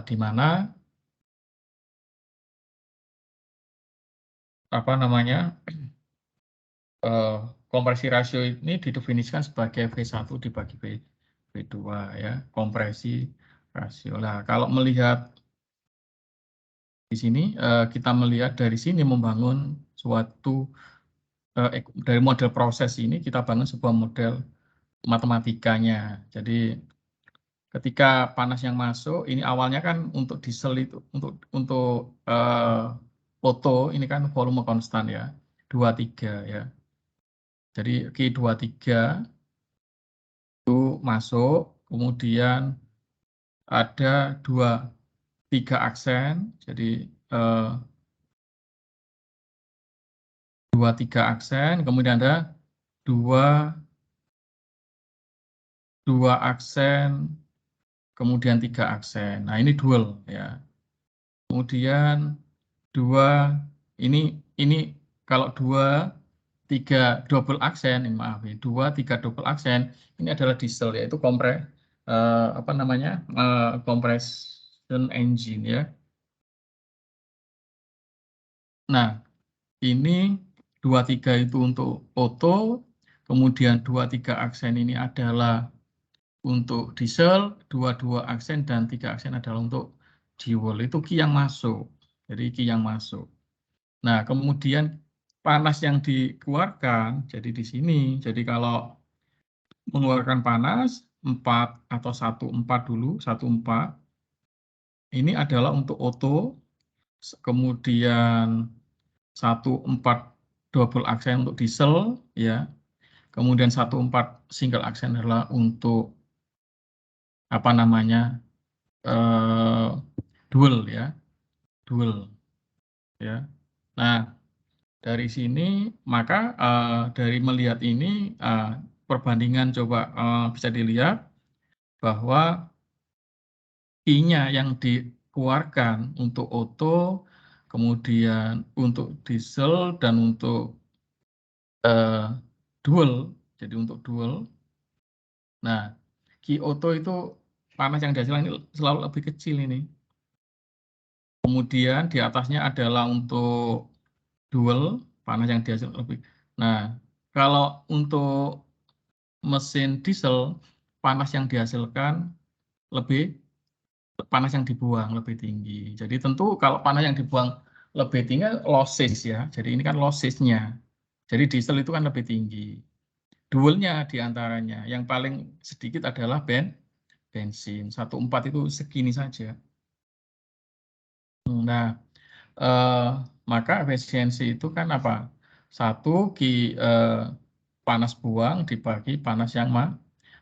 di mana apa namanya kompresi rasio ini didefinisikan sebagai V1 dibagi V2 ya, kompresi rasio. Nah, kalau melihat di sini kita melihat dari sini membangun suatu dari model proses ini kita bangun sebuah model matematikanya. Jadi ketika panas yang masuk, ini awalnya kan untuk diesel itu untuk Otto ini kan volume konstan ya, 23 ya. Jadi Q23 itu masuk, kemudian ada 3 aksen, jadi 3 aksen, kemudian ada 2 aksen, kemudian 3 aksen. Nah, ini dual ya. Kemudian 2 ini kalau 2 3 double aksen, maaf ya, 2 3 double aksen ini adalah diesel yaitu apa namanya? Compression engine ya. Nah, ini 23 itu untuk Otto, kemudian 23 aksen ini adalah untuk diesel, 22 aksen dan 3 aksen adalah untuk fuel. Itu Ki yang masuk. Jadi Ki yang masuk. Nah, kemudian panas yang dikeluarkan, jadi di sini. Jadi kalau mengeluarkan panas 4 atau 1,4 dulu, 1,4. Ini adalah untuk Otto, kemudian 1,4 double aksen untuk diesel ya. Kemudian 1,4 single aksen adalah untuk apa namanya? Dual ya, dual ya. Nah, dari sini maka dari melihat ini perbandingan coba bisa dilihat bahwa I-nya yang dikeluarkan untuk Otto, kemudian untuk diesel dan untuk dual, jadi untuk dual. Nah, Ki Otto itu panas yang dihasilkan ini selalu lebih kecil ini. Kemudian di atasnya adalah untuk dual, panas yang dihasilkan lebih. Nah, kalau untuk mesin diesel, panas yang dihasilkan lebih, panas yang dibuang lebih tinggi. Jadi tentu kalau panas yang dibuang lebih tinggi, losses ya. Jadi ini kan lossesnya. Jadi diesel itu kan lebih tinggi. Dualnya diantaranya, yang paling sedikit adalah bensin. 1,4 itu segini saja. Nah, maka efisiensi itu kan apa? 1 Ki panas buang dibagi panas yang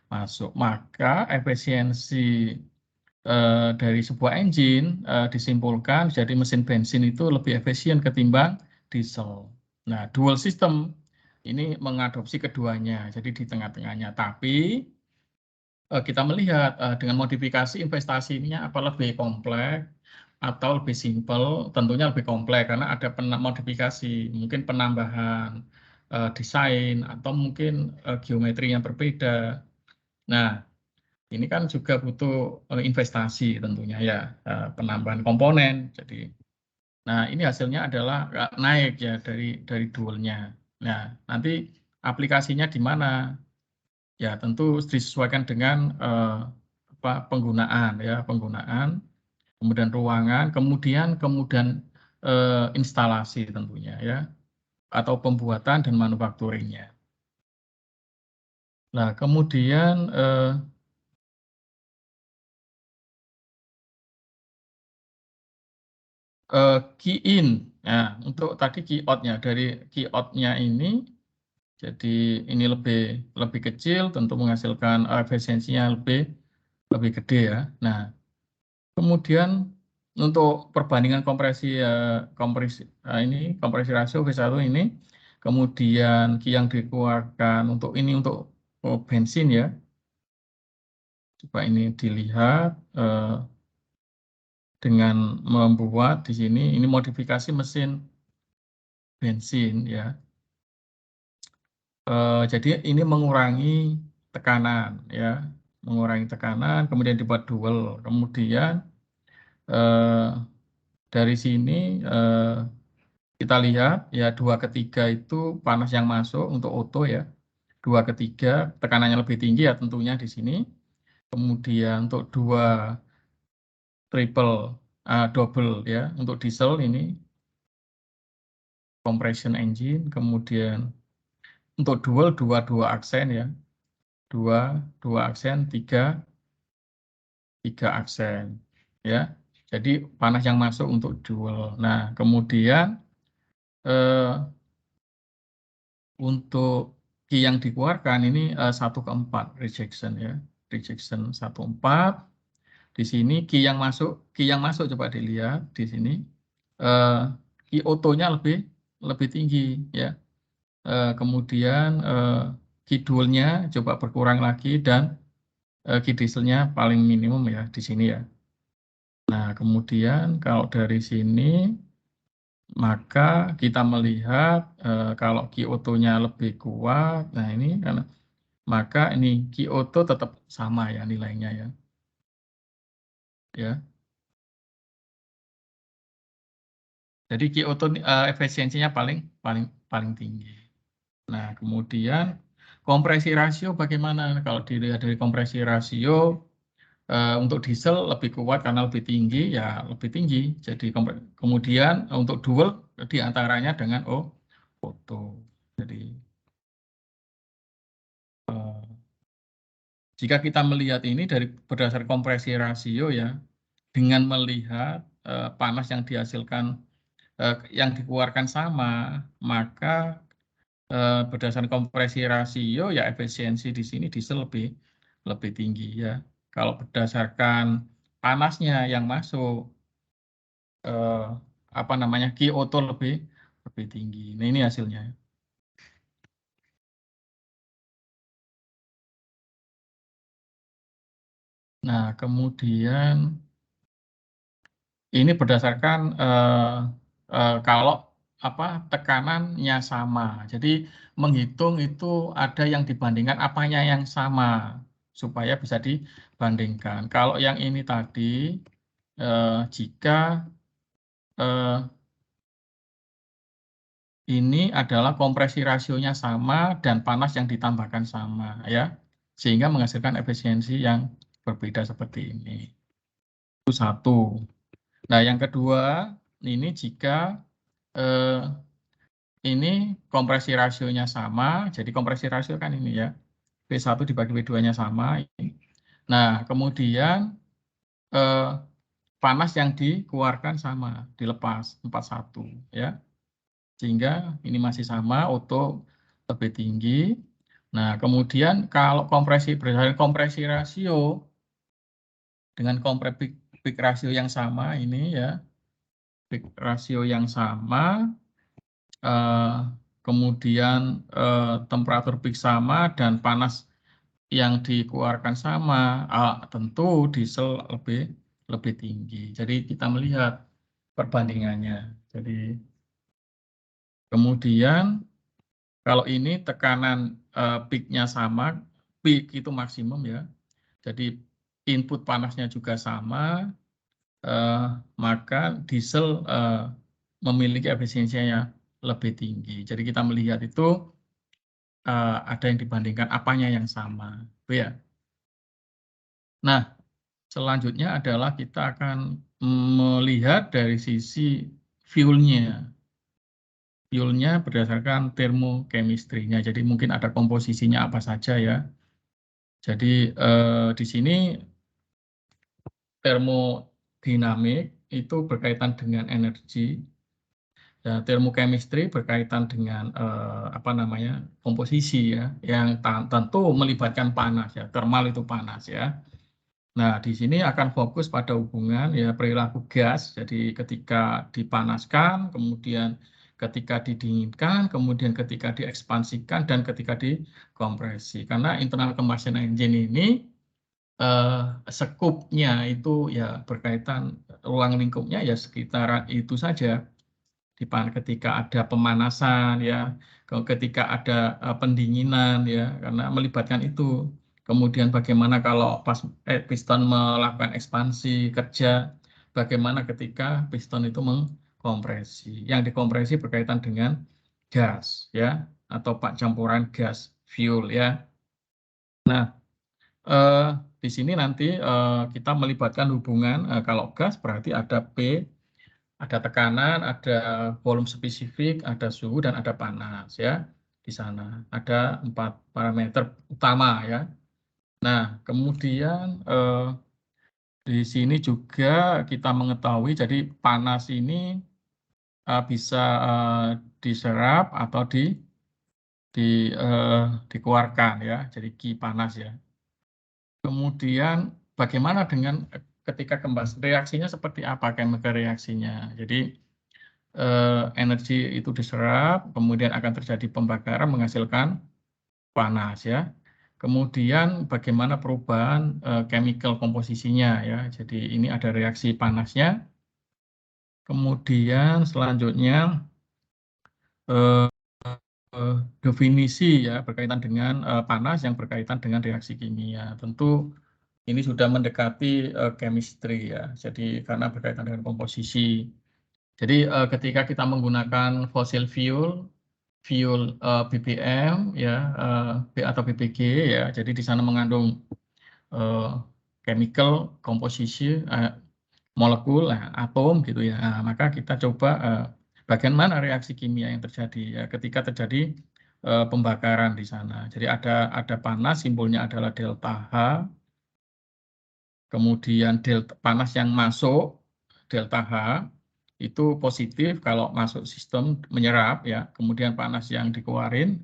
masuk. Maka efisiensi dari sebuah engine disimpulkan jadi mesin bensin itu lebih efisien ketimbang diesel. Nah, dual system ini mengadopsi keduanya, jadi di tengah-tengahnya. Tapi kita melihat dengan modifikasi investasinya apa lebih kompleks atau lebih simpel, tentunya lebih kompleks karena ada modifikasi, mungkin penambahan desain atau mungkin geometri yang berbeda. Nah, ini kan juga butuh investasi tentunya ya, penambahan komponen. Jadi, nah ini hasilnya adalah naik ya dari dualnya. Nah, nanti aplikasinya di mana? Ya tentu disesuaikan dengan penggunaan ya, penggunaan, kemudian ruangan, kemudian instalasi tentunya ya, atau pembuatan dan manufakturingnya. Nah, kemudian key in. Nah, untuk tadi key out-nya, dari key out-nya ini, jadi ini lebih kecil, tentu menghasilkan efisiensinya lebih gede ya. Nah, kemudian untuk perbandingan kompresi rasio V1 ini, kemudian key yang dikeluarkan untuk bensin ya. Coba ini dilihat dengan membuat di sini ini modifikasi mesin bensin ya. Jadi ini mengurangi tekanan ya, mengurangi tekanan, kemudian dibuat dual, kemudian dari sini kita lihat ya 2/3 itu panas yang masuk untuk auto ya. 2/3 tekanannya lebih tinggi ya tentunya di sini. Kemudian untuk 2 double ya untuk diesel ini compression engine, kemudian untuk dual dua aksen ya, dua aksen, tiga aksen ya. Jadi panas yang masuk untuk dual. Nah kemudian untuk key yang dikeluarkan ini 1/4 rejection ya, rejection 1/4. Di sini key yang masuk coba dilihat di sini key auto-nya lebih tinggi ya. Kemudian key dual-nya coba berkurang lagi dan key diesel-nya paling minimum ya di sini ya. Nah, kemudian kalau dari sini maka kita melihat kalau key auto-nya lebih kuat. Nah, ini karena maka ini key auto tetap sama ya nilainya ya. Ya. Jadi key auto efisiensinya paling tinggi. Nah, kemudian kompresi rasio bagaimana? Kalau dilihat dari kompresi rasio untuk diesel lebih kuat karena lebih tinggi, ya lebih tinggi. Jadi kemudian untuk dual diantaranya dengan auto. Jadi jika kita melihat ini dari berdasar kompresi rasio ya, dengan melihat panas yang dihasilkan, yang dikeluarkan sama, maka berdasarkan kompresi rasio ya efisiensi di sini diesel lebih tinggi ya. Kalau berdasarkan panasnya yang masuk apa namanya key auto lebih tinggi. Nah ini hasilnya. Nah kemudian ini berdasarkan kalau apa tekanannya sama. Jadi menghitung itu ada yang dibandingkan apanya yang sama supaya bisa dibandingkan. Kalau yang ini tadi jika ini adalah kompresi rasionya sama dan panas yang ditambahkan sama ya, sehingga menghasilkan efisiensi yang berbeda seperti ini. Itu satu. Nah yang kedua ini jika ini kompresi rasionya sama, jadi kompresi rasio kan ini ya, P1 dibagi P2-nya sama. Nah, kemudian panas yang dikeluarkan sama, dilepas 41 ya. Sehingga ini masih sama, auto lebih tinggi. Nah, kemudian kalau berdasarkan kompresi rasio dengan kompresi peak rasio yang sama ini ya, peak rasio yang sama, kemudian temperatur peak sama dan panas yang dikeluarkan sama, tentu diesel lebih tinggi. Jadi kita melihat perbandingannya. Jadi kemudian kalau ini tekanan peak-nya sama, peak itu maksimum ya. Jadi input panasnya juga sama, maka diesel memiliki efisiensinya lebih tinggi. Jadi kita melihat itu ada yang dibandingkan apanya yang sama. Ya. Nah, selanjutnya adalah kita akan melihat dari sisi fuel-nya. Fuel-nya berdasarkan termochemistry-nya. Jadi mungkin ada komposisinya apa saja ya. Jadi di sini termodinamik itu berkaitan dengan energi. Ya, termochemistry berkaitan dengan apa namanya komposisi ya, yang tentu melibatkan panas ya. Thermal itu panas ya. Nah, di sini akan fokus pada hubungan ya perilaku gas. Jadi ketika dipanaskan, kemudian ketika didinginkan, kemudian ketika diekspansikan dan ketika dikompresi. Karena internal combustion engine ini sekupnya itu ya berkaitan ruang lingkupnya ya sekitar itu saja. Ketika ada pemanasan ya, ketika ada pendinginan ya, karena melibatkan itu. Kemudian bagaimana kalau pas piston melakukan ekspansi kerja, bagaimana ketika piston itu mengkompresi. Yang dikompresi berkaitan dengan gas, ya, atau campuran gas, fuel, ya. Nah, di sini nanti kita melibatkan hubungan, kalau gas berarti ada P, ada tekanan, ada volume spesifik, ada suhu, dan ada panas, ya. Di sana ada 4 parameter utama, ya. Nah, kemudian di sini juga kita mengetahui, jadi panas ini bisa diserap atau dikeluarkan, ya. Jadi Q panas, ya. Kemudian bagaimana dengan ketika kembali, reaksinya seperti apa chemical reaksinya? Jadi energi itu diserap, kemudian akan terjadi pembakaran menghasilkan panas, ya. Kemudian bagaimana perubahan chemical komposisinya, ya. Jadi ini ada reaksi panasnya. Kemudian selanjutnya definisi, ya, berkaitan dengan panas yang berkaitan dengan reaksi kimia. Tentu ini sudah mendekati chemistry, ya. Jadi karena berkaitan dengan komposisi. Jadi ketika kita menggunakan fossil fuel BBM, ya, atau BBG, ya. Jadi di sana mengandung chemical komposisi, molekul, atom, gitu, ya. Nah, maka kita coba bagaimana reaksi kimia yang terjadi, ya, ketika terjadi pembakaran di sana. Jadi ada panas, simbolnya adalah delta H. Kemudian panas yang masuk, delta H, itu positif kalau masuk sistem menyerap, ya. Kemudian panas yang dikeluarin,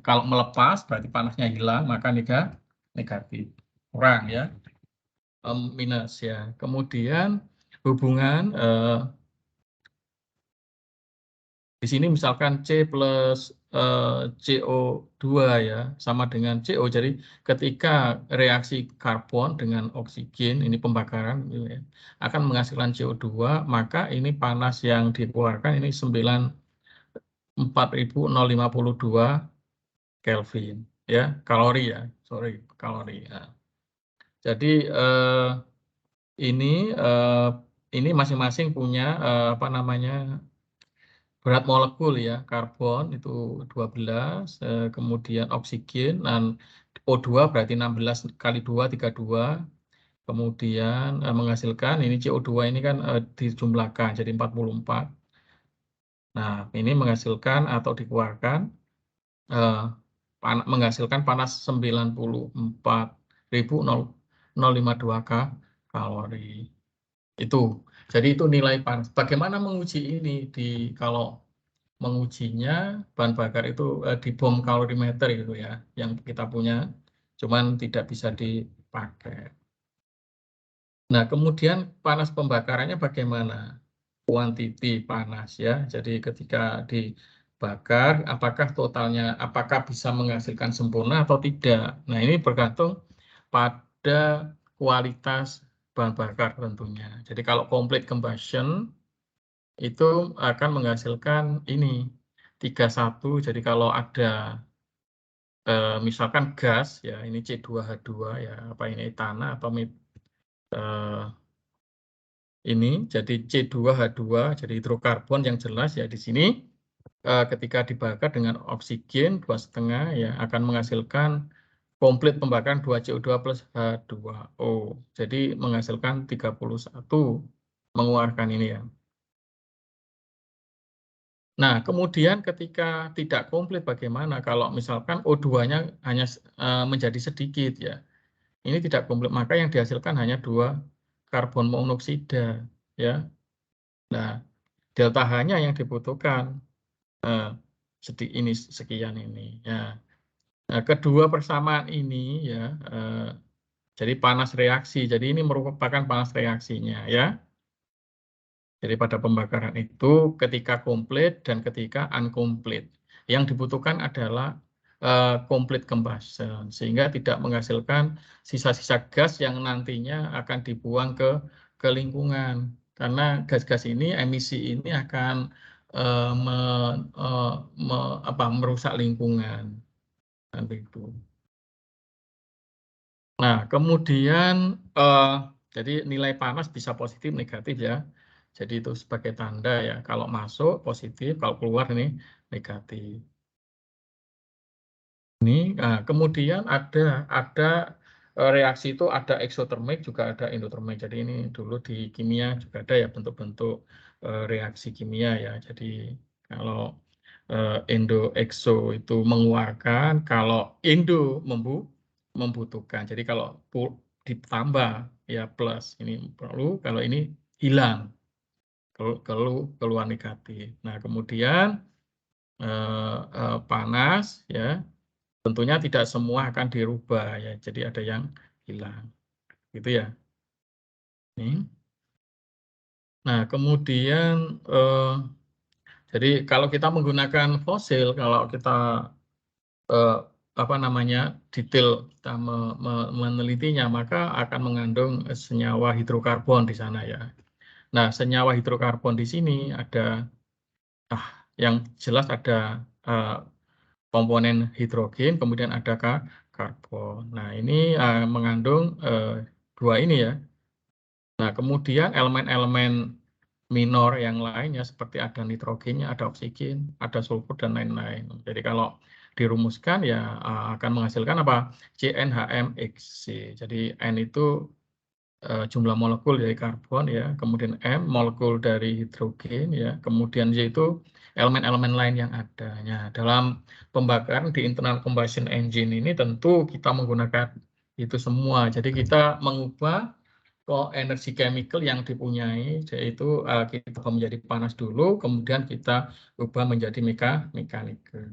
kalau melepas berarti panasnya hilang, maka negatif, kurang, ya. Minus, ya. Kemudian hubungan di sini misalkan C plus CO2, ya, sama dengan CO. Jadi ketika reaksi karbon dengan oksigen, ini pembakaran, ya, akan menghasilkan CO2, maka ini panas yang dikeluarkan ini 94.052 Kelvin, ya, kalori, ya, sorry, kalori. Ya. Jadi ini masing-masing punya apa namanya, berat molekul, ya. Karbon itu 12, kemudian oksigen, dan O2 berarti 16 kali 2, 32, kemudian menghasilkan ini CO2 ini kan dijumlahkan jadi 44. Nah, ini menghasilkan atau dikeluarkan menghasilkan panas 94.052 kalori. Itu. Jadi itu nilai panas. Bagaimana menguji ini kalau mengujinya bahan bakar itu di bom kalorimeter, gitu, ya, yang kita punya, cuman tidak bisa dipakai. Nah, kemudian panas pembakarannya bagaimana? Kuantiti panas, ya. Jadi ketika dibakar, apakah bisa menghasilkan sempurna atau tidak. Nah, ini bergantung pada kualitas bahan bakar tentunya. Jadi kalau complete combustion itu akan menghasilkan ini 31. Jadi kalau ada misalkan gas, ya, ini C2H2, ya, apa ini etana atau ini jadi C2H2, jadi hidrokarbon yang jelas, ya, di sini ketika dibakar dengan oksigen 2,5, ya, akan menghasilkan komplit pembakaran 2CO2 plus H2O. Jadi menghasilkan 31, mengeluarkan ini, ya. Nah, kemudian ketika tidak komplit bagaimana kalau misalkan O2-nya hanya menjadi sedikit, ya. Ini tidak komplit, maka yang dihasilkan hanya 2 karbon monoksida, ya. Nah, delta H-nya yang dibutuhkan sekian ini, ya. Nah, kedua persamaan ini, ya, jadi panas reaksi. Jadi ini merupakan panas reaksinya, ya. Jadi pada pembakaran itu ketika komplit dan ketika uncomplete. Yang dibutuhkan adalah complete combustion, sehingga tidak menghasilkan sisa-sisa gas yang nantinya akan dibuang ke lingkungan. Karena gas-gas ini, emisi ini akan merusak lingkungan. Nanti itu. Nah, kemudian Jadi nilai panas bisa positif, negatif ya. Jadi itu sebagai tanda ya. Kalau masuk positif, kalau keluar ini negatif. Ini, nah, kemudian ada reaksi itu ada eksotermik juga ada endotermik. Jadi ini dulu di kimia juga ada ya bentuk-bentuk reaksi kimia ya. Jadi kalau ekso itu mengeluarkan, kalau endo membutuhkan. Jadi kalau ditambah ya plus ini perlu, kalau ini hilang keluar negatif. Nah kemudian panas ya. Tentunya tidak semua akan dirubah ya, jadi ada yang hilang, gitu ya. Ini. Nah, kemudian jadi kalau kita menggunakan fosil, kalau kita apa namanya detail kita menelitinya, maka akan mengandung senyawa hidrokarbon di sana ya. Nah, senyawa hidrokarbon di sini ada, yang jelas ada komponen hidrogen, kemudian ada karbon. Nah, ini mengandung dua ini ya. Nah, kemudian elemen-elemen minor yang lainnya seperti ada nitrogennya, ada oksigen, ada sulfur dan lain-lain. Jadi kalau dirumuskan ya akan menghasilkan apa? CnHMXC. Jadi N itu jumlah molekul dari karbon ya, kemudian M molekul dari hidrogen ya, kemudian Y itu elemen-elemen lain yang adanya. Dalam pembakaran di internal combustion engine ini tentu kita menggunakan itu semua. Jadi kita mengubah energi chemical yang dipunyai, yaitu kita menjadi panas dulu, kemudian kita ubah menjadi mechanical.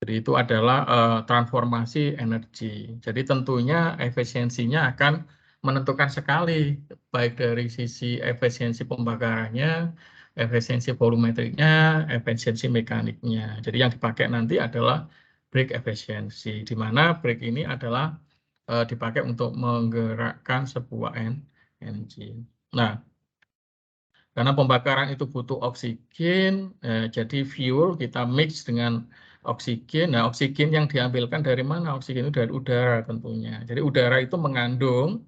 Jadi itu adalah transformasi energi. Jadi tentunya efisiensinya akan menentukan sekali, baik dari sisi efisiensi pembakarannya, efisiensi volumetriknya, efisiensi mekaniknya. Jadi yang dipakai nanti adalah brake efisiensi, di mana brake ini adalah dipakai untuk menggerakkan sebuah engine. Nah, karena pembakaran itu butuh oksigen, jadi fuel kita mix dengan oksigen. Nah, oksigen yang diambilkan dari mana? Oksigen itu dari udara tentunya. Jadi udara itu mengandung,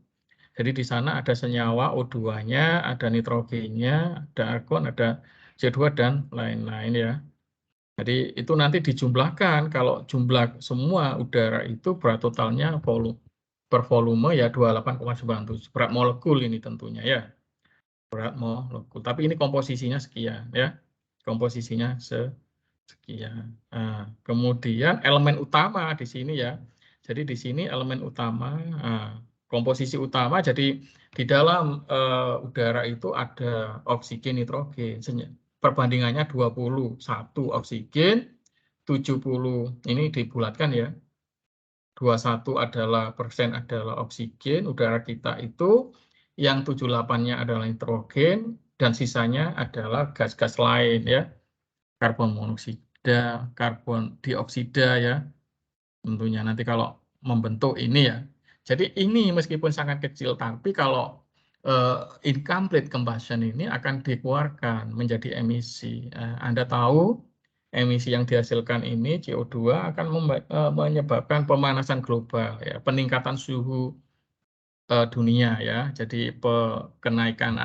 jadi di sana ada senyawa O2-nya, ada nitrogennya, ada argon, ada C2 dan lain-lain ya. Jadi itu nanti dijumlahkan, kalau jumlah semua udara itu berat totalnya per volume ya 28,97 berat molekul ini tentunya ya. Berat molekul. Tapi ini komposisinya sekian ya. Komposisinya sekian. Nah, kemudian elemen utama di sini ya. Jadi di sini elemen utama, komposisi utama. Jadi di dalam udara itu ada oksigen, nitrogen. Perbandingannya 21 oksigen, 70 ini dibulatkan ya. 21 adalah oksigen, udara kita itu yang 78-nya adalah nitrogen dan sisanya adalah gas-gas lain ya. Karbon monoksida, karbon dioksida ya. Tentunya nanti kalau membentuk ini ya. Jadi ini meskipun sangat kecil tapi kalau incomplete combustion ini akan dikeluarkan menjadi emisi. Anda tahu emisi yang dihasilkan ini CO2 akan menyebabkan pemanasan global ya, peningkatan suhu dunia ya. Jadi kenaikan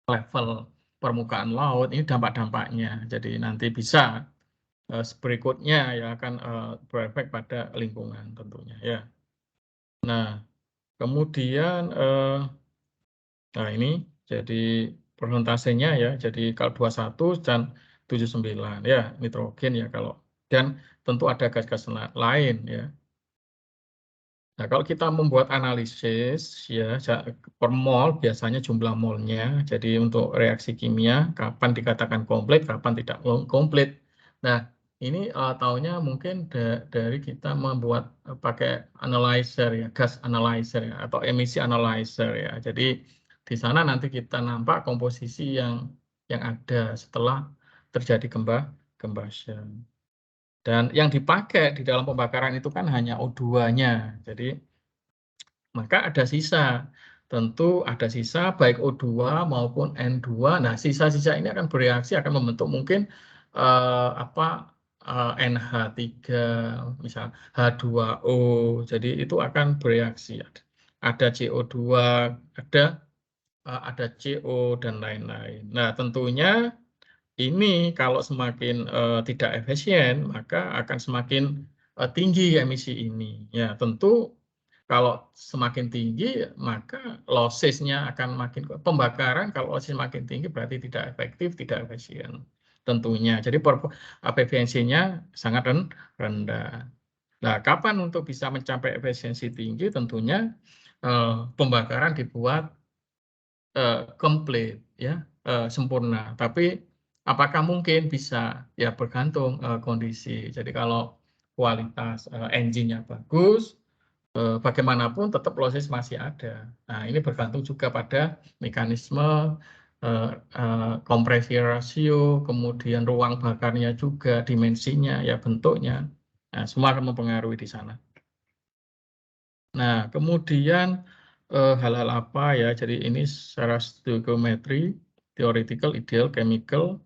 level permukaan laut ini dampak-dampaknya. Jadi nanti bisa berikutnya ya akan berefek pada lingkungan tentunya ya. Nah, kemudian nah ini jadi persentasenya ya. Jadi kalau 21 dan 79 ya nitrogen ya kalau, dan tentu ada gas-gas lain ya. Nah, kalau kita membuat analisis ya per mol biasanya jumlah molnya. Jadi untuk reaksi kimia kapan dikatakan komplit, kapan tidak komplit. Nah, ini tahunya mungkin dari kita membuat pakai analyzer ya, gas analyzer ya, atau emisi analyzer ya. Jadi di sana nanti kita nampak komposisi yang ada setelah terjadi combustion. Dan yang dipakai di dalam pembakaran itu kan hanya O2-nya. Jadi maka ada sisa. Tentu ada sisa baik O2 maupun N2. Nah, sisa-sisa ini akan bereaksi, akan membentuk mungkin NH3, misal H2O. Jadi itu akan bereaksi. ada CO2, ada CO dan lain-lain. Nah, tentunya ini kalau semakin tidak efisien, maka akan semakin tinggi emisi ini. Ya, tentu kalau semakin tinggi, maka lossesnya akan makin pembakaran. Kalau lossesnya makin tinggi, berarti tidak efektif, tidak efisien. Tentunya. Jadi efisiensinya sangat rendah. Nah, kapan untuk bisa mencapai efisiensi tinggi? Tentunya pembakaran dibuat komplit, ya, sempurna. Tapi apakah mungkin bisa? Ya bergantung kondisi. Jadi kalau kualitas engine-nya bagus, bagaimanapun tetap losses masih ada. Nah, ini bergantung juga pada mekanisme kompresi rasio, kemudian ruang bakarnya juga, dimensinya, ya bentuknya. Nah, semua akan mempengaruhi di sana. Nah, kemudian hal-hal apa ya? Jadi ini secara stoichiometry, theoretical, ideal, chemical,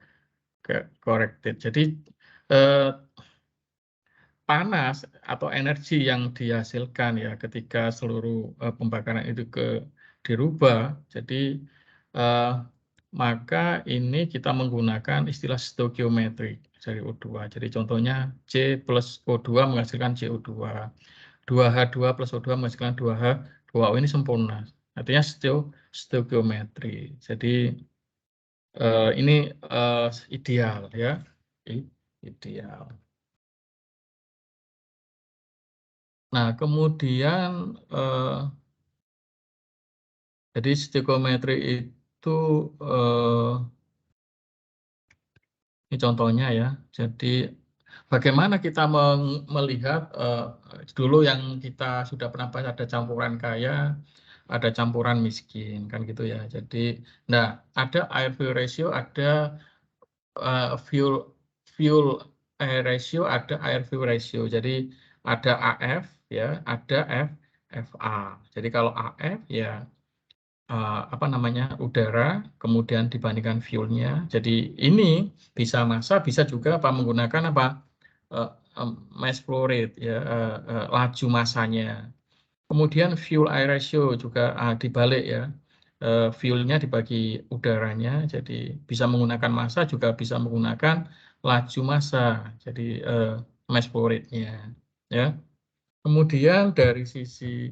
corrected. Jadi panas atau energi yang dihasilkan ya ketika seluruh pembakaran itu dirubah. Jadi maka ini kita menggunakan istilah stoichiometry dari O2. Jadi contohnya C plus O2 menghasilkan CO2. 2H2 plus O2 menghasilkan 2H2O, ini sempurna. Artinya stoichiometry. Jadi ini ideal ya. Ideal. Nah, kemudian jadi stoichiometry itu ini contohnya ya. Jadi bagaimana kita melihat dulu yang kita sudah pernah bahas, ada campuran kaya, ada campuran miskin, kan gitu ya. Jadi, nah ada air fuel ratio, ada fuel air ratio, ada air fuel ratio. Jadi ada AF ya, ada FA. Jadi kalau AF ya apa namanya, udara, kemudian dibandingkan fuelnya. Jadi ini bisa massa, bisa juga apa menggunakan apa mass flow rate ya, laju massanya. Kemudian fuel air ratio juga dibalik ya, fuelnya dibagi udaranya. Jadi bisa menggunakan massa, juga bisa menggunakan laju massa. Jadi mass flow rate-nya ya. Kemudian dari sisi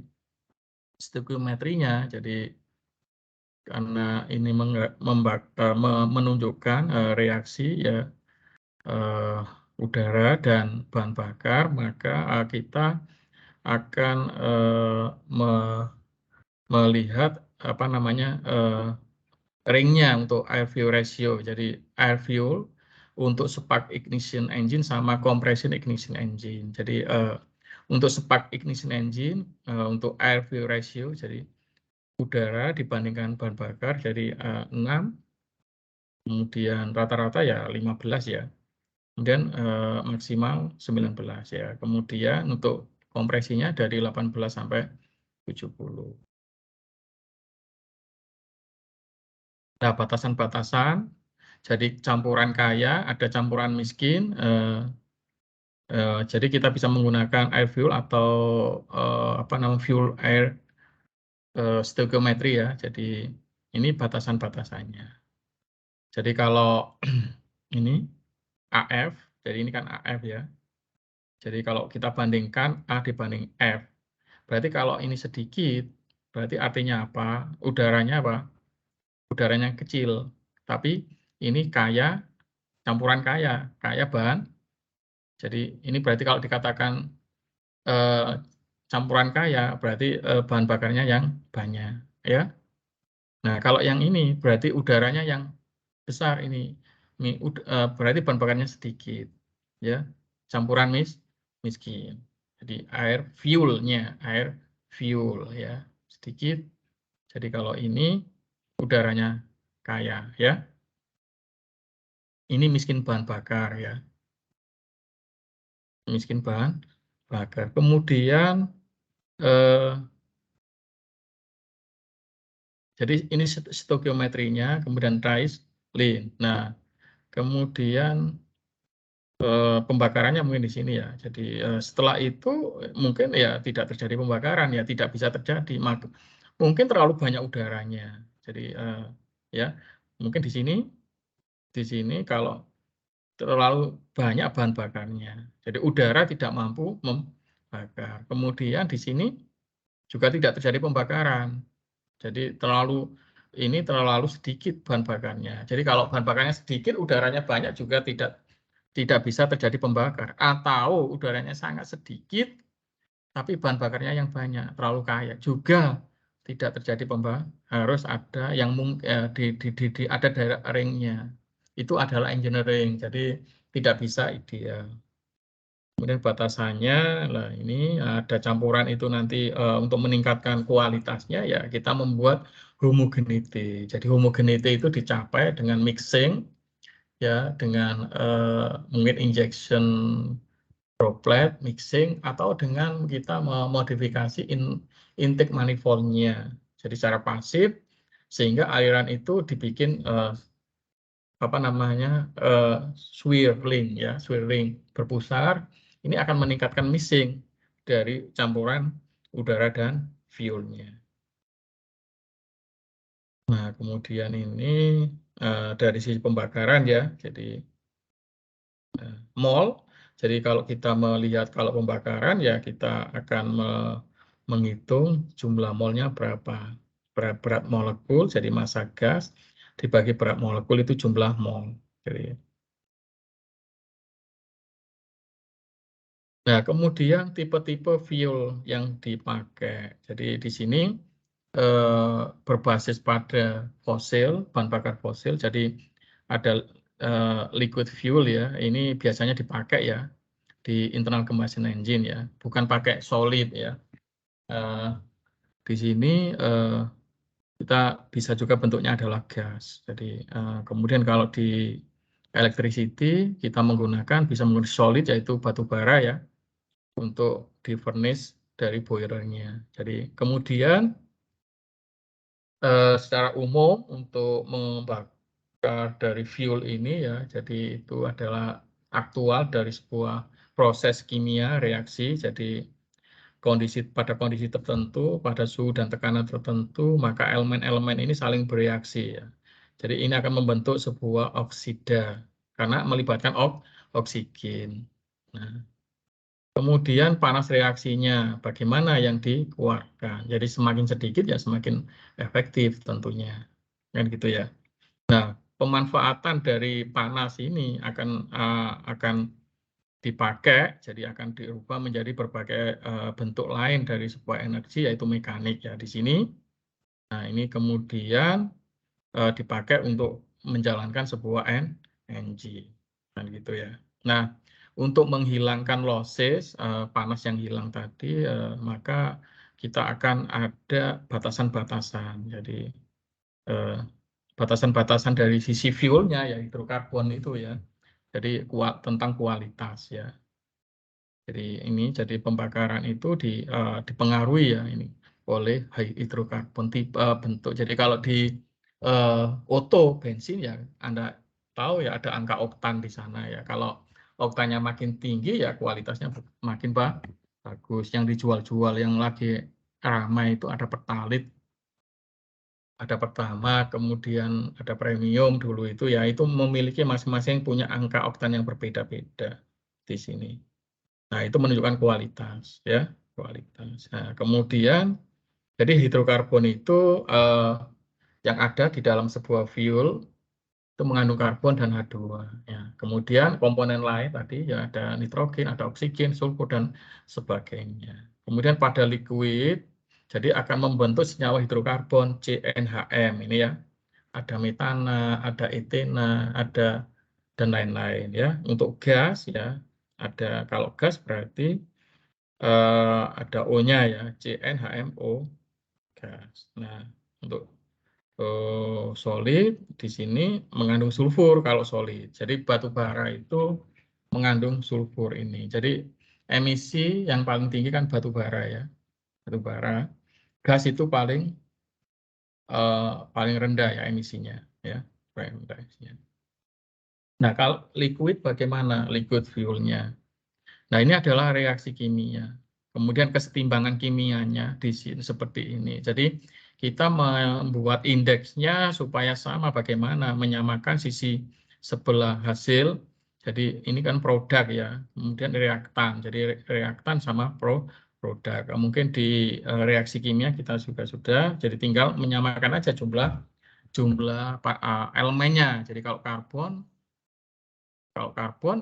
stoichiometrinya, jadi karena ini menunjukkan reaksi ya udara dan bahan bakar, maka kita akan melihat apa namanya ringnya untuk air fuel ratio. Jadi air fuel untuk spark ignition engine sama compression ignition engine. Jadi untuk spark ignition engine untuk air fuel ratio, jadi udara dibandingkan bahan bakar jadi 6, kemudian rata-rata ya 15 ya, kemudian maksimal 19 ya, kemudian untuk kompresinya dari 18 sampai 70. Nah, batasan-batasan, jadi campuran kaya, ada campuran miskin, jadi kita bisa menggunakan air fuel atau apa namanya fuel air stoichiometry ya, jadi ini batasan-batasannya. Jadi kalau ini AF, jadi ini kan AF ya. Jadi kalau kita bandingkan A dibanding F, berarti kalau ini sedikit, berarti artinya apa? Udaranya apa? Udaranya kecil. Tapi ini kaya, campuran kaya, kaya bahan. Jadi ini berarti kalau dikatakan campuran kaya, berarti bahan bakarnya yang banyak. Ya. Nah, kalau yang ini berarti udaranya yang besar ini. Berarti bahan bakarnya sedikit. Ya, campuran miskin. Jadi air fuelnya, air fuel ya sedikit. Jadi kalau ini udaranya kaya ya. Ini miskin bahan bakar ya. Miskin bahan bakar. Kemudian jadi ini stoichiometrinya, kemudian price line. Nah, kemudian pembakarannya mungkin di sini ya. Jadi setelah itu mungkin ya tidak terjadi pembakaran ya, tidak bisa terjadi. Mungkin terlalu banyak udaranya. Jadi ya mungkin di sini kalau terlalu banyak bahan bakarnya. Jadi udara tidak mampu membakar. Kemudian di sini juga tidak terjadi pembakaran. Jadi terlalu sedikit bahan bakarnya. Jadi kalau bahan bakarnya sedikit, udaranya banyak juga tidak bisa terjadi pembakar. Atau udaranya sangat sedikit, tapi bahan bakarnya yang banyak, terlalu kaya, juga tidak terjadi pembakar. Harus ada yang ada direct ring-nya. Itu adalah engineering, jadi tidak bisa ideal. Kemudian batasannya, lah ini ada campuran itu nanti untuk meningkatkan kualitasnya ya kita membuat homogeneity. Jadi homogeneity itu dicapai dengan mixing ya dengan mungkin injection droplet mixing atau dengan kita memodifikasi intake manifoldnya. Jadi secara pasif sehingga aliran itu dibikin apa namanya swirling ya swirling berpusar. Ini akan meningkatkan mixing dari campuran udara dan fuelnya. Nah kemudian ini dari sisi pembakaran ya, jadi mol. Jadi kalau kita melihat kalau pembakaran ya kita akan menghitung jumlah molnya berapa. Berat molekul jadi massa gas dibagi berat molekul itu jumlah mol. Jadi, nah kemudian tipe-tipe fuel yang dipakai. Jadi di sini berbasis pada fosil, bahan bakar fosil. Jadi ada liquid fuel ya. Ini biasanya dipakai ya di internal combustion engine ya, bukan pakai solid ya. Di sini kita bisa juga bentuknya adalah gas. Jadi kemudian kalau di electricity kita bisa menggunakan solid yaitu batu bara ya untuk di furnace dari boilernya. Jadi kemudian secara umum untuk membakar dari fuel ini ya, jadi itu adalah aktual dari sebuah proses kimia reaksi. Jadi pada kondisi tertentu, pada suhu dan tekanan tertentu, maka elemen-elemen ini saling bereaksi ya. Jadi ini akan membentuk sebuah oksida karena melibatkan oksigen. Nah, kemudian panas reaksinya, bagaimana yang dikeluarkan. Jadi semakin sedikit ya semakin efektif tentunya. Kan gitu ya. Nah, pemanfaatan dari panas ini akan dipakai, jadi akan dirubah menjadi berbagai bentuk lain dari sebuah energi, yaitu mekanik ya di sini. Nah, ini kemudian dipakai untuk menjalankan sebuah engine, kan gitu ya. Nah, untuk menghilangkan losses, panas yang hilang tadi, maka kita akan ada batasan-batasan. Jadi batasan-batasan dari sisi fuelnya, ya hidrokarbon itu ya. Jadi tentang kualitas ya. Jadi pembakaran itu dipengaruhi ya ini oleh hidrokarbon tipe bentuk. Jadi kalau di oto bensin ya Anda tahu ya ada angka oktan di sana ya. Kalau oktannya makin tinggi ya kualitasnya makin bagus. Yang dijual-jual yang lagi ramai itu ada Pertalite, ada Pertama, kemudian ada Premium dulu itu ya. Itu memiliki masing-masing punya angka oktan yang berbeda-beda di sini. Nah, itu menunjukkan kualitas ya, kualitas. Nah, kemudian jadi hidrokarbon itu yang ada di dalam sebuah fuel itu mengandung karbon dan H2 ya. Kemudian komponen lain tadi ya ada nitrogen, ada oksigen, sulfur dan sebagainya. Kemudian pada liquid jadi akan membentuk senyawa hidrokarbon CNHM ini ya. Ada metana, ada etena, ada dan lain-lain ya. Untuk gas ya ada kalau gas berarti ada O-nya ya, CnHMO gas. Nah, untuk solid di sini mengandung sulfur kalau solid. Jadi batu bara itu mengandung sulfur ini. Jadi emisi yang paling tinggi kan batu bara ya, batu bara. Gas itu paling rendah ya emisinya ya, paling rendah emisinya. Nah, kalau liquid bagaimana liquid fuel-nya? Nah, ini adalah reaksi kimia. Kemudian kesetimbangan kimianya di sini seperti ini. Jadi kita membuat indeksnya supaya sama bagaimana menyamakan sisi sebelah hasil. Jadi ini kan produk ya, kemudian reaktan. Jadi reaktan sama produk. Mungkin di reaksi kimia kita juga sudah. Jadi tinggal menyamakan aja jumlah elemennya. Jadi kalau karbon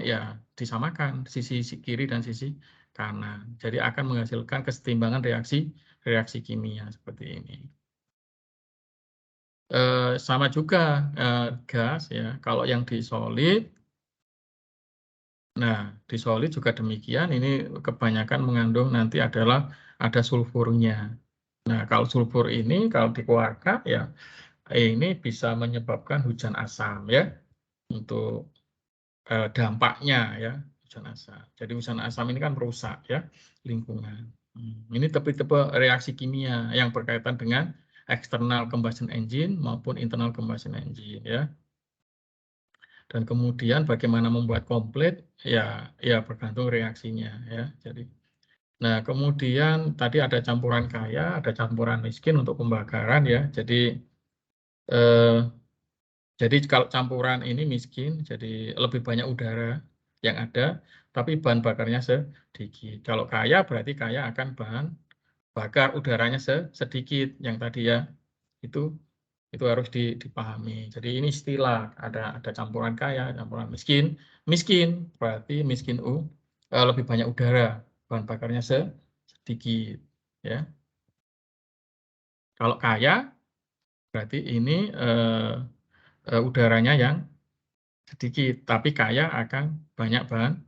ya disamakan sisi kiri dan sisi kanan. Jadi akan menghasilkan kesetimbangan reaksi kimia seperti ini. Sama juga gas ya. Kalau yang di solid, nah di solid juga demikian. Ini kebanyakan mengandung nanti adalah ada sulfurnya. Nah kalau sulfur ini kalau dikeluarkan ya ini bisa menyebabkan hujan asam ya untuk dampaknya ya hujan asam. Jadi hujan asam ini kan merusak ya lingkungan. Ini tipe-tipe reaksi kimia yang berkaitan dengan external combustion engine maupun internal combustion engine ya. Dan kemudian bagaimana membuat komplit ya bergantung reaksinya ya. Jadi nah kemudian tadi ada campuran kaya, ada campuran miskin untuk pembakaran ya. Eh, Jadi kalau campuran ini miskin, jadi lebih banyak udara yang ada, tapi bahan bakarnya sedikit. Kalau kaya berarti kaya akan bahan bakar udaranya sedikit. Yang tadi ya itu harus dipahami. Jadi ini istilah ada campuran kaya, campuran miskin. Miskin berarti miskin lebih banyak udara, bahan bakarnya sedikit. Ya. Kalau kaya berarti ini udaranya yang sedikit, tapi kaya akan banyak bahan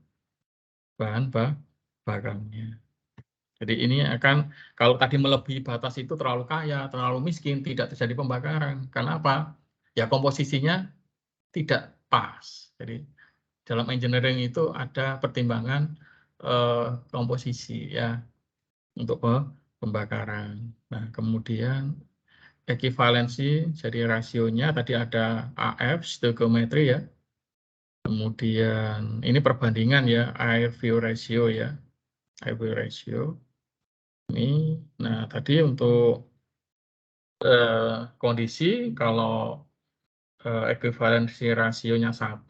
bakarnya. Jadi ini akan kalau tadi melebihi batas itu terlalu kaya, terlalu miskin, tidak terjadi pembakaran. Kenapa? Ya komposisinya tidak pas. Jadi dalam engineering itu ada pertimbangan komposisi ya untuk pembakaran. Nah, kemudian ekivalensi, jadi rasionya tadi ada AF, stoichiometry ya. Kemudian ini perbandingan ya, air view ratio ya, air view ratio. Ini, nah tadi untuk kondisi kalau ekivalensi rasionya 1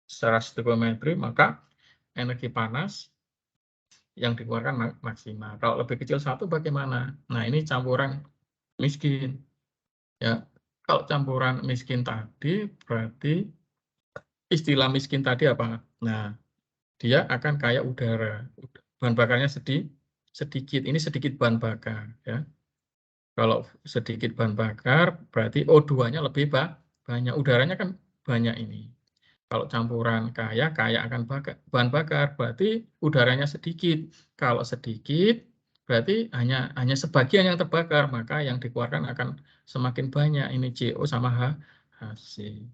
secara stoichiometry, maka energi panas yang dikeluarkan maksimal. Kalau lebih kecil 1 bagaimana? Nah ini campuran miskin. Ya, kalau campuran miskin tadi berarti istilah miskin tadi apa? Nah, dia akan kayak udara. Bahan bakarnya sedikit. Ini sedikit bahan bakar. Ya. Kalau sedikit bahan bakar, berarti O2-nya lebih banyak. Udaranya kan banyak ini. Kalau campuran kaya akan bahan bakar, berarti udaranya sedikit. Kalau sedikit, berarti hanya sebagian yang terbakar, maka yang dikeluarkan akan semakin banyak. Ini CO sama HC.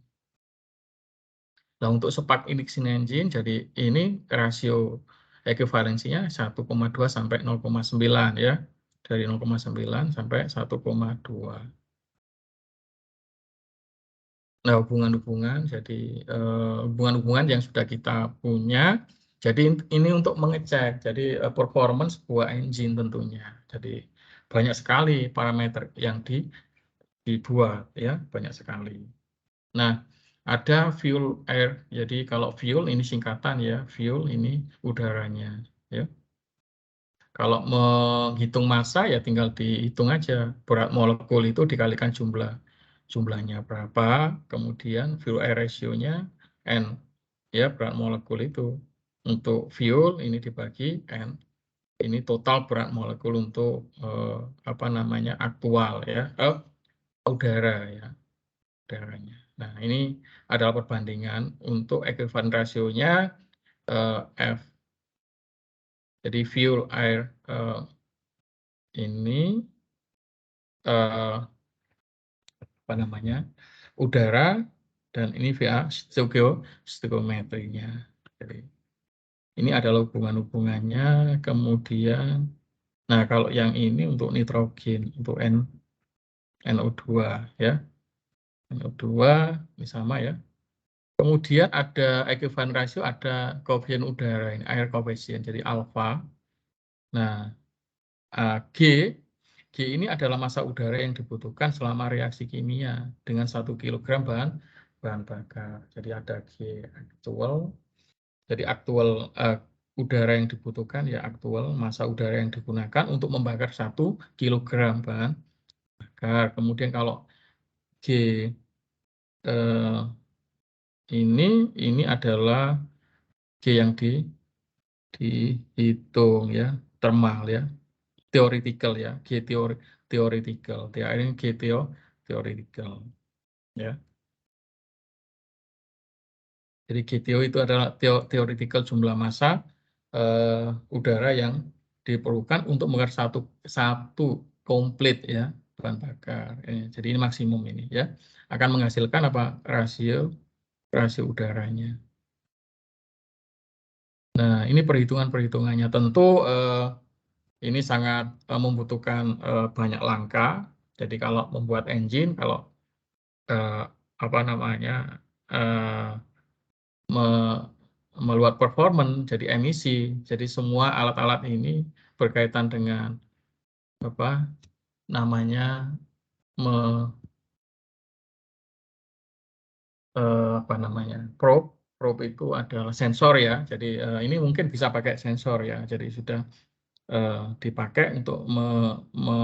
Nah, untuk spark ignition engine, jadi ini rasio ekivalensinya 1,2 sampai 0,9 ya. Dari 0,9 sampai 1,2. Nah, hubungan-hubungan, jadi hubungan-hubungan yang sudah kita punya. Jadi ini untuk mengecek, jadi performance sebuah engine tentunya. Jadi banyak sekali parameter yang dibuat ya, banyak sekali. Nah, ada fuel air. Jadi kalau fuel ini singkatan ya, fuel ini udaranya ya. Kalau menghitung massa ya tinggal dihitung aja berat molekul itu dikalikan jumlahnya berapa, kemudian fuel air ratio-nya N ya berat molekul itu. Untuk fuel ini dibagi N. Ini total berat molekul untuk apa namanya aktual ya, udara ya. Udaranya. Nah, ini adalah perbandingan untuk equivalent rasionya F. Jadi fuel air ini apa namanya udara dan ini VA stoichiometrinya. Jadi ini adalah hubungan-hubungannya. Kemudian, nah kalau yang ini untuk nitrogen untuk NO2 ya, NO2 ini sama ya. Kemudian ada equivalent ratio, ada koefisien udara ini, air coefficient, jadi alfa. Nah, G ini adalah massa udara yang dibutuhkan selama reaksi kimia dengan 1 kilogram bahan bakar. Jadi ada G aktual. Jadi aktual udara yang dibutuhkan ya aktual massa udara yang digunakan untuk membakar 1 kilogram bahan bakar. Kemudian kalau G eh, ini adalah G yang dihitung ya, thermal ya, theoretical ya, G theoretical. Ini G theoretical ya. Jadi GTO itu adalah theoretical jumlah massa udara yang diperlukan untuk membakar satu komplit ya bahan bakar. Jadi ini maksimum ini ya akan menghasilkan apa rasio udaranya. Nah ini perhitungannya tentu ini sangat membutuhkan banyak langkah. Jadi kalau membuat engine kalau apa namanya meluat performance jadi emisi. Jadi semua alat-alat ini berkaitan dengan apa namanya apa namanya probe itu adalah sensor ya. Jadi ini mungkin bisa pakai sensor ya. Jadi sudah dipakai untuk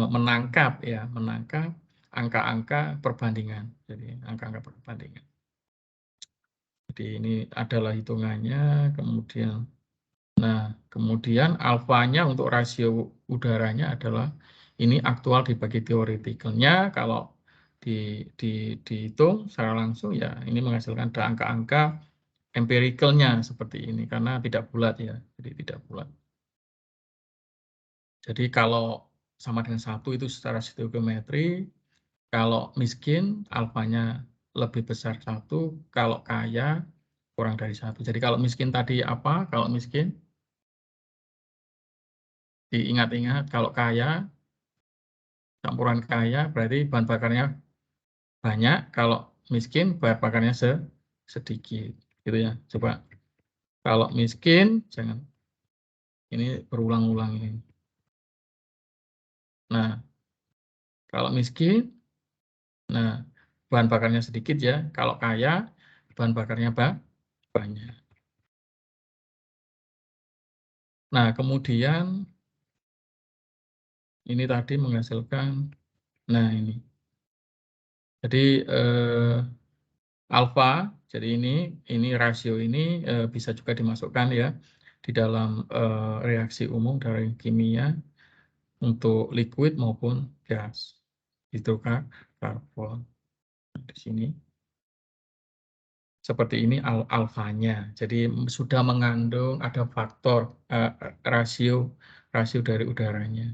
menangkap ya, menangkap angka-angka perbandingan. Jadi angka-angka perbandingan. Jadi ini adalah hitungannya, kemudian alfanya untuk rasio udaranya adalah ini aktual dibagi teoretikalnya. Kalau dihitung secara langsung ya ini menghasilkan ada angka-angka empiricalnya seperti ini karena tidak bulat ya. Jadi tidak bulat. Jadi kalau sama dengan 1 itu secara stoichiometri, kalau miskin alfanya lebih besar 1, kalau kaya kurang dari 1. Jadi kalau miskin tadi apa? Kalau miskin diingat-ingat, kalau kaya, campuran kaya berarti bahan bakarnya banyak, kalau miskin bahan bakarnya sedikit. Gitu ya. Coba kalau miskin, jangan, ini berulang-ulang ini. Nah, kalau miskin, nah bahan bakarnya sedikit ya. Kalau kaya, bahan bakarnya banyak. Nah, kemudian ini tadi menghasilkan, nah jadi alfa, jadi ini rasio ini bisa juga dimasukkan ya di dalam reaksi umum dari kimia untuk liquid maupun gas. Hidrokarbon di sini seperti ini alfanya. Jadi sudah mengandung ada faktor rasio dari udaranya.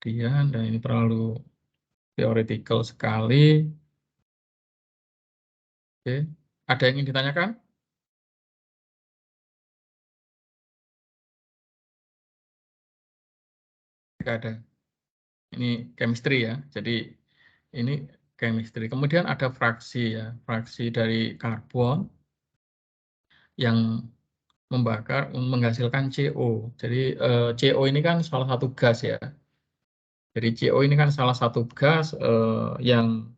Dan ini terlalu teoretikal sekali. Oke, ada yang ingin ditanyakan? Tidak ada. Ini chemistry ya. Jadi ini chemistry. Kemudian ada fraksi ya, fraksi dari karbon yang membakar menghasilkan CO. Jadi CO ini kan salah satu gas ya. Jadi CO ini kan salah satu gas yang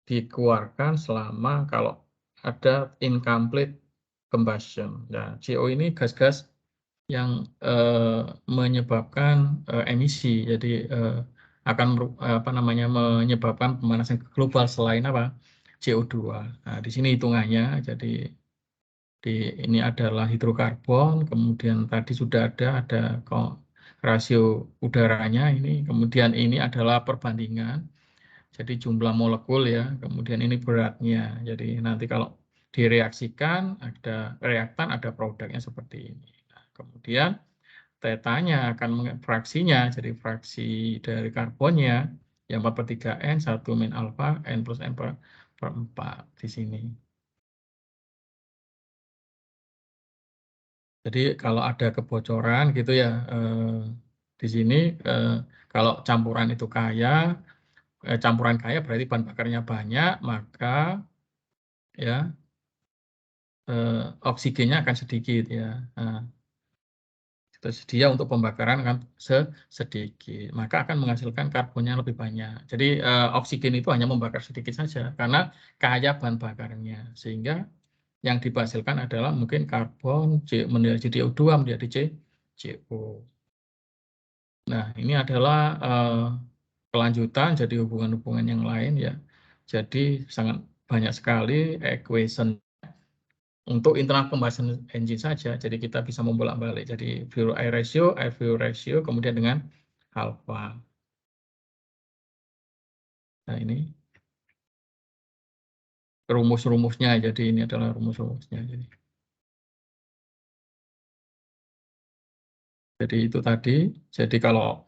dikeluarkan selama kalau ada incomplete combustion. Nah, CO ini gas-gas yang menyebabkan emisi. Jadi akan apa namanya menyebabkan pemanasan global selain apa? CO2. Nah, di sini hitungannya. Jadi ini adalah hidrokarbon, kemudian tadi sudah ada kok rasio udaranya ini, kemudian ini adalah perbandingan. Jadi jumlah molekul ya, kemudian ini beratnya. Jadi nanti kalau direaksikan ada reaktan, ada produknya seperti ini. Nah, kemudian tetanya akan fraksinya, jadi fraksi dari karbonnya yang 4/3 N, 1 min alfa, N plus N per 4 di sini. Jadi kalau ada kebocoran gitu ya di sini kalau campuran itu kaya campuran kaya berarti bahan bakarnya banyak, maka ya oksigennya akan sedikit ya. Tersedia untuk pembakaran akan sedikit, maka akan menghasilkan karbonnya lebih banyak. Jadi oksigen itu hanya membakar sedikit saja karena kaya bahan bakarnya, sehingga yang dihasilkan adalah mungkin karbon menjadi CO2 menjadi CO. Nah, ini adalah kelanjutan jadi hubungan-hubungan yang lain ya. Jadi sangat banyak sekali equation untuk internal combustion engine saja. Jadi kita bisa membolak-balik. Jadi fuel air ratio, kemudian dengan alpha. Nah, ini rumus-rumusnya. Jadi ini adalah rumus-rumusnya. Jadi itu tadi. Jadi kalau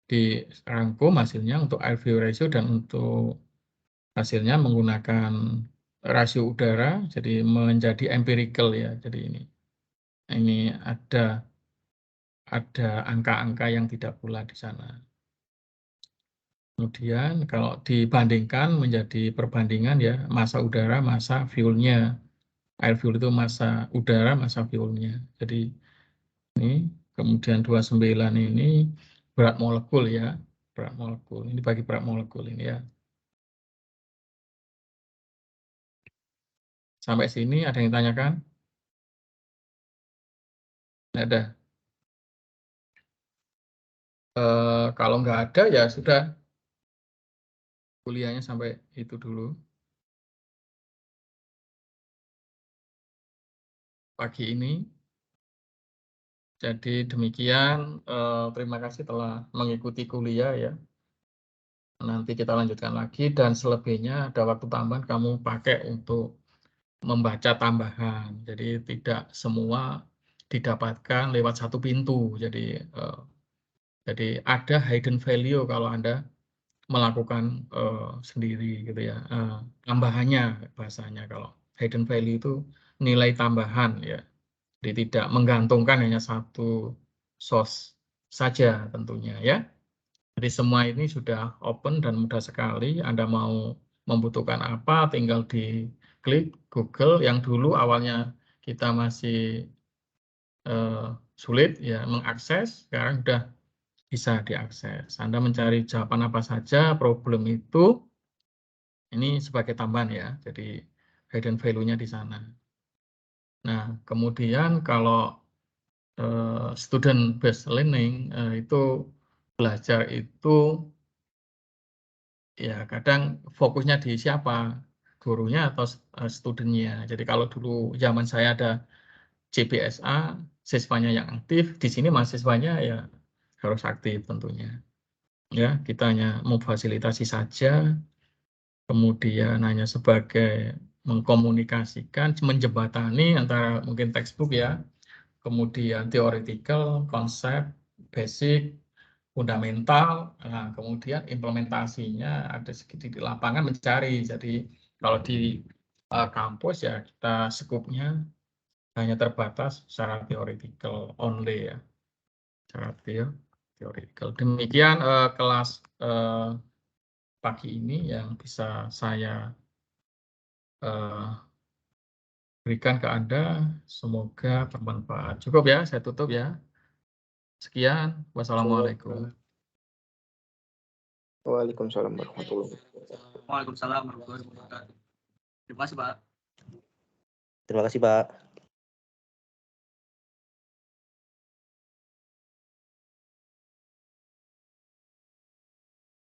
dirangkum hasilnya untuk air fuel ratio dan untuk hasilnya menggunakan rasio udara, jadi menjadi empirical ya. Jadi ini ada angka-angka yang tidak bulat di sana. Kemudian kalau dibandingkan menjadi perbandingan ya, massa udara, massa fuelnya. Air fuel itu massa udara, massa fuelnya. Jadi ini, kemudian 29 ini berat molekul ya, berat molekul. Ini bagi berat molekul ini ya. Sampai sini ada yang tanyakan? Tidak ada. Kalau nggak ada ya sudah, kuliahnya sampai itu dulu. Pagi ini. Jadi demikian, terima kasih telah mengikuti kuliah ya. Nanti kita lanjutkan lagi dan selebihnya ada waktu tambahan kamu pakai untuk membaca tambahan. Jadi tidak semua didapatkan lewat satu pintu. Jadi ada hidden value kalau Anda melakukan sendiri gitu ya. Tambahannya bahasanya, kalau hidden value itu nilai tambahan ya. Jadi tidak menggantungkan hanya satu source saja tentunya ya. Jadi semua ini sudah open dan mudah sekali. Anda mau membutuhkan apa, tinggal diklik Google. Yang dulu awalnya kita masih sulit ya mengakses, sekarang sudah bisa diakses. Anda mencari jawaban apa saja problem itu, ini sebagai tambahan ya. Jadi hidden value-nya di sana. Nah, kemudian kalau student based learning itu belajar itu ya kadang fokusnya di siapa, gurunya atau studentnya. Jadi kalau dulu zaman saya ada CBSA, siswanya yang aktif, di sini mahasiswanya ya harus aktif tentunya. Ya, kita hanya memfasilitasi saja, kemudian hanya sebagai mengkomunikasikan, menjembatani antara mungkin textbook ya, kemudian theoretical, konsep, basic, fundamental, nah, kemudian implementasinya ada sedikit di lapangan mencari. Jadi kalau di kampus ya kita skupnya hanya terbatas secara theoretical only ya, secara theoretical. Demikian kelas pagi ini yang bisa saya berikan ke Anda. Semoga bermanfaat. Cukup ya, saya tutup ya. Sekian, wassalamualaikum. Waalaikumsalam warahmatullahi wabarakatuh. Waalaikumsalam warahmatullahi wabarakatuh. Terima kasih, Pak. Terima kasih, Pak.